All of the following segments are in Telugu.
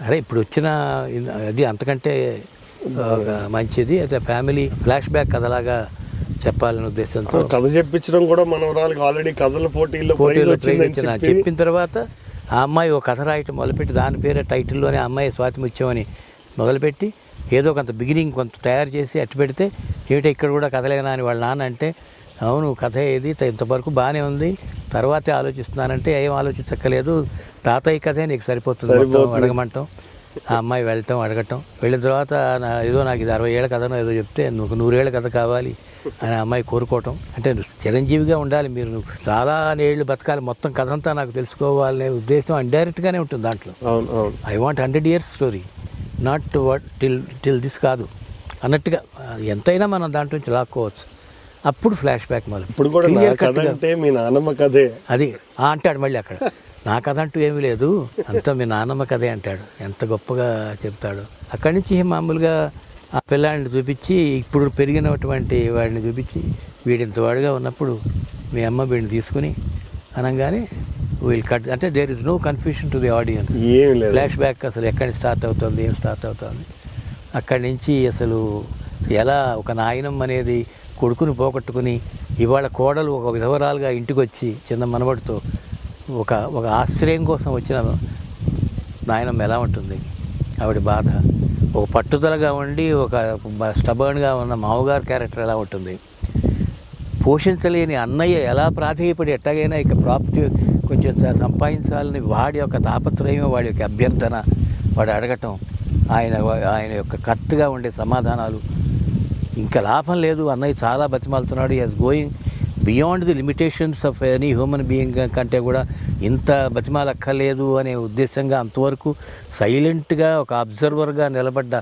అరే ఇప్పుడు వచ్చిన అది అంతకంటే మంచిది. అయితే ఫ్యామిలీ ఫ్లాష్ బ్యాక్ కథలాగా చెప్పాలనే ఉద్దేశంతో కథ చెప్పించడం కూడా మనవరాలకి ఆల్రెడీ కథల పోటీల్లో చెప్పిన తర్వాత ఆ అమ్మాయి ఒక కథ రాయటం మొదలుపెట్టి దాని పేరే టైటిల్లోనే అమ్మాయి స్వాతి ముత్యం అని మొదలుపెట్టి ఏదో కొంత బిగినింగ్ కొంత తయారు చేసి అట్టు పెడితే ఏమిటో ఇక్కడ కూడా కథలేనా అని వాళ్ళ నాన్న అంటే అవును కథ ఏది ఇంతవరకు బాగానే ఉంది, తర్వాతే ఆలోచిస్తున్నానంటే ఏం ఆలోచించక్కలేదు, తాతయ్య కథే నీకు సరిపోతుంది అడగమంటాం. ఆ అమ్మాయి వెళ్ళటం అడగటం, వెళ్ళిన తర్వాత ఏదో నాకు ఇది 60 ఏళ్ళ కథనో ఏదో చెప్తే నువ్వు 100 ఏళ్ళ కథ కావాలి అని అమ్మాయి కోరుకోవటం. అంటే చిరంజీవిగా ఉండాలి, మీరు చాలా ఏళ్ళు బతకాలి, మొత్తం కథ అంతా నాకు తెలుసుకోవాలనే ఉద్దేశం ఇండైరెక్ట్గానే ఉంటుంది దాంట్లో. I want 100 years story, not what till this కాదు అన్నట్టుగా ఎంతైనా మనం దాంట్లో నుంచి లాక్కోవచ్చు. అప్పుడు ఫ్లాష్ బ్యాక్ మొదలు. ఇప్పుడు కూడా మీ నాన్నమ్మ కథే అది అంటాడు మళ్ళీ అక్కడ. నా కథ అంటూ ఏమీ లేదు, అంతా మీ నాన్నమ్మ కథే అంటాడు. ఎంత గొప్పగా చెప్తాడు. అక్కడి నుంచి మామూలుగా ఆ పిల్లాడిని చూపించి ఇప్పుడు పెరిగినటువంటి వాడిని చూపించి వీడింత వాడిగా ఉన్నప్పుడు మీ అమ్మ వీడిని తీసుకుని అనగానే వీల్ కట్ అంటే there is no confusion to the audience. Flashback అసలు ఎక్కడి స్టార్ట్ అవుతుంది, ఏం స్టార్ట్ అవుతుంది, అక్కడి నుంచి అసలు ఎలా ఒక నాయనం అనేది కొడుకుని పోగొట్టుకుని ఇవాళ కోడలు ఒక విధవరాలుగా ఇంటికి వచ్చి చిన్న మనవడితో ఒక ఆశ్రయం కోసం వచ్చిన నాయనమ్మ ఎలా ఉంటుంది, ఆవిడ బాధ, ఒక పట్టుదలగా ఉండి ఒక స్టబర్న్గా ఉన్న మామగారు క్యారెక్టర్ ఎలా ఉంటుంది, పోషించలేని అన్నయ్య ఎలా ప్రాధేయపడి ఎట్టగైనా ఇక ప్రాపర్టీ కొంచెం సంపాదించాలని వాడి యొక్క తాపత్రయం, వాడి యొక్క అభ్యర్థన, వాడు అడగటం, ఆయన యొక్క కరెక్ట్గా ఉండే సమాధానాలు, ఇంకా లాభం లేదు అన్నయ్య చాలా బతిమాలుతున్నాడు, is going beyond the limitations of any human being కంటే కూడా ఇంత బతిమాలక్కర్లేదు అనే ఉద్దేశంగా అంతవరకు సైలెంట్గా ఒక అబ్జర్వర్గా నిలబడ్డ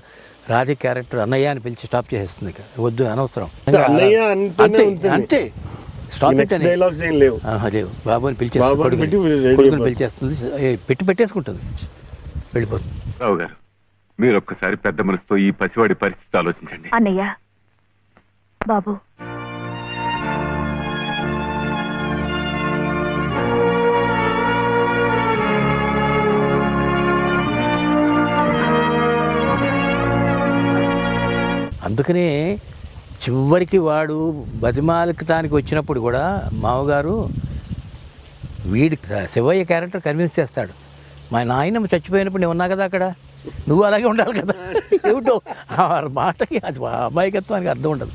రాధి క్యారెక్టర్ అన్నయ్య అని పిలిచి స్టాప్ చేసేస్తుంది. ఇక వద్దు అనవసరం అంతే స్టాప్ లేవు బాబు అని పిలిచేస్తుంది, పెట్టేసుకుంటుంది, వెళ్ళిపోతుంది. రావు గారు మీరు ఒక్కసారి పెద్ద మనసుతో ఈ పసివాడి పరిస్థితి ఆలోచించండి. అన్నయ్య బాబు అందుకనే చివరికి వాడు బతిమాలకటానికి వచ్చినప్పుడు కూడా మామగారు వీడి శివయ్య క్యారెక్టర్ కన్విన్స్ చేస్తాడు. మా నాయనమ్మ చచ్చిపోయినప్పుడు నేను ఉన్నా కదా అక్కడ, నువ్వు అలాగే ఉండాలి కదా, ఏమిటో ఆ మాటకి అది అమాయకత్వానికి అర్థం ఉండదు.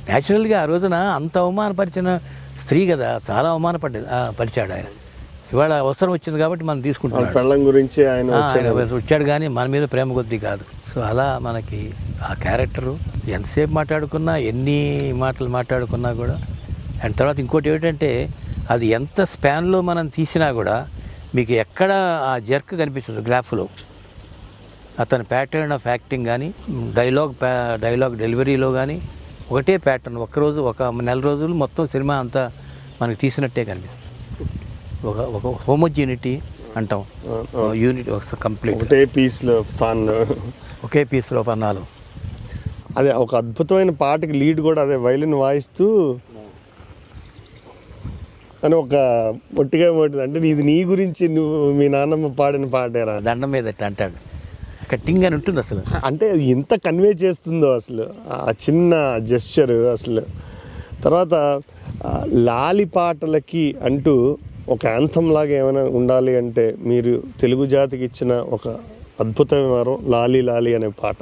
న్యాచురల్గా ఆ రోజున అంత అవమానపరిచిన స్త్రీ కదా, చాలా పరిచాడు ఆయన. ఇవాళ అవసరం వచ్చింది కాబట్టి మనం తీసుకుంటున్నాం పెళ్ళం గురించి ఆయన వచ్చాడు కానీ మన మీద ప్రేమ కొద్దీ కాదు. సో అలా మనకి ఆ క్యారెక్టరు ఎంతసేపు మాట్లాడుకున్నా, ఎన్ని మాటలు మాట్లాడుకున్నా కూడా. అండ్ తర్వాత ఇంకోటి ఏమిటంటే అది ఎంత స్పాన్లో మనం తీసినా కూడా మీకు ఎక్కడ ఆ జర్క్ కనిపించదు గ్రాఫ్లో. అతని ప్యాటర్న్ ఆఫ్ యాక్టింగ్ కానీ డైలాగ్ డెలివరీలో కానీ ఒకటే ప్యాటర్న్. ఒక నెల రోజులు మొత్తం సినిమా అంతా మనకి తీసినట్టే కనిపిస్తుంది. ఒక హోమోజినిటీ అంటాం, యూనిట్ ఒక కంప్లీట్ ఒకే పీస్లో పన్నాలు. అదే ఒక అద్భుతమైన పాటకి లీడ్ కూడా అదే వైలిన్ వాయిస్తూ అని ఒక ఒట్టిగా ఉంటుంది. అంటే ఇది నీ గురించి నువ్వు మీ నాన్నమ్మ పాడిన పాటేరా, దండం మీద అంటాడు, కట్టింగ్ అని ఉంటుంది అసలు. అంటే ఎంత కన్వే చేస్తుందో అసలు ఆ చిన్న జెస్చర్ అసలు. తర్వాత లాలి పాటలకి అంటూ ఒక యాంథమ్ లాగా ఏమైనా ఉండాలి అంటే మీరు తెలుగు జాతికి ఇచ్చిన ఒక అద్భుతమైన వారం లాలి లాలి అనే పాట.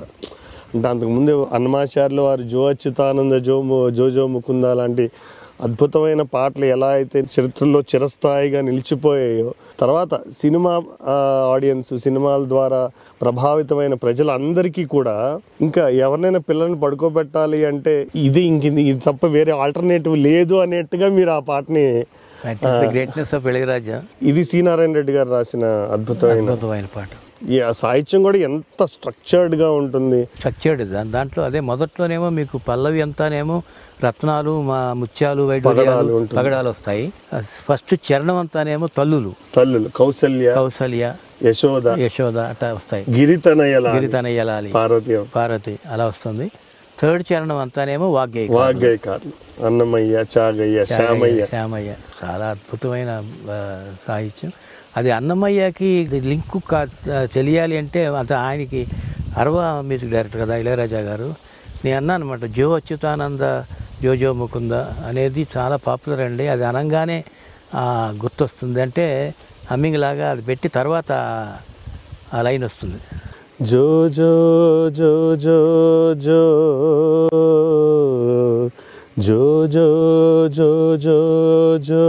అంటే అంతకుముందు అన్నమాచార్యుల వారు జో అచ్యుతానంద జో ముకుంద లాంటి అద్భుతమైన పాటలు ఎలా అయితే చరిత్రలో చిరస్థాయిగా నిలిచిపోయాయో, తర్వాత సినిమా ఆడియన్స్, సినిమాల ద్వారా ప్రభావితమైన ప్రజలందరికీ కూడా ఇంకా ఎవరినైనా పిల్లల్ని పడుకోబెట్టాలి అంటే ఇది తప్ప వేరే ఆల్టర్నేటివ్ లేదు అనేట్టుగా మీరు ఆ పాటని గ్రేట్నెస్ ఆఫ్ ఇళయరాజా. ఇది సి నారాయణ రెడ్డి గారు రాసిన అద్భుతమైన పాట. సాహిత్యం కూడా ఎంత స్ట్రక్చర్డ్గా ఉంటుంది. స్ట్రక్చర్డ్ దాంట్లో అదే మొదట్లోనేమో మీకు పల్లవి అంతానేమో రత్నాలు, ముత్యాలు, పగడాలు వస్తాయి. ఫస్ట్ చరణం అంతానేమో తల్లులు కౌసల్య యశోద అట్లా వస్తాయి. గిరితనయ్యలాలి పార్వతి అలా వస్తుంది. థర్డ్ చరణం అంతానేమో వాగ్గేయకారులు. వాగ్గేయకారులు అన్నమయ్య, చాగయ్య, శ్యామయ్య. శ్యామయ్య చాలా అద్భుతమైన సాహిత్యం. అది అన్నమయ్యకి లింకు తెలియాలి అంటే అంత ఆయనకి మ్యూజిక్ డైరెక్టర్ కదా ఇళయరాజా గారు. నేను అన్నాను అనమాట, జో అచ్యుతానంద జో ముకుంద అనేది చాలా పాపులర్ అండి, అది అనగానే గుర్తొస్తుంది అంటే హమ్మింగ్ లాగా అది పెట్టి తర్వాత ఆ లైన్ వస్తుంది. జో జో జో జో జో జో జో జో జో జో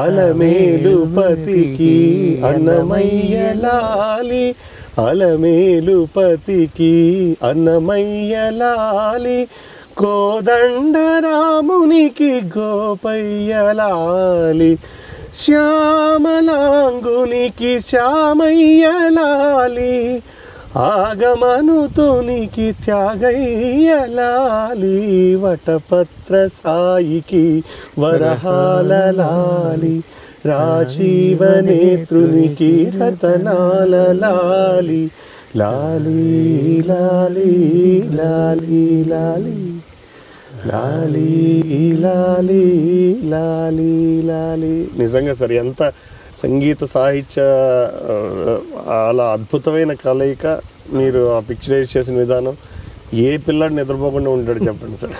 అలమేలు పతికి అన్నమయ్య లాలి, అలమేలు పతికి అన్నమయ్య లాలి, కోదండ రామునికి గోపయ్య లాలి, శ్యామలాంగునికి శ్యామయ్య లాలి, ఆగమనుతునికి త్యాగయ్య లాలి, వటపత్ర సాయికి వరహాల లాలి, రాజీవ నేత్రునికి రతనాల లాలి, లాలి లాలి లాలి లాలి లాలి లాలి లాలి లాలి. నిజంగా సార్, ఎంత సంగీత సాహిత్య అలా అద్భుతమైన కలయిక. మీరు ఆ పిక్చరైజ్ చేసిన విధానం ఏ పిల్లాడు నిద్రపోకుండా ఉంటాడు చెప్పండి సార్.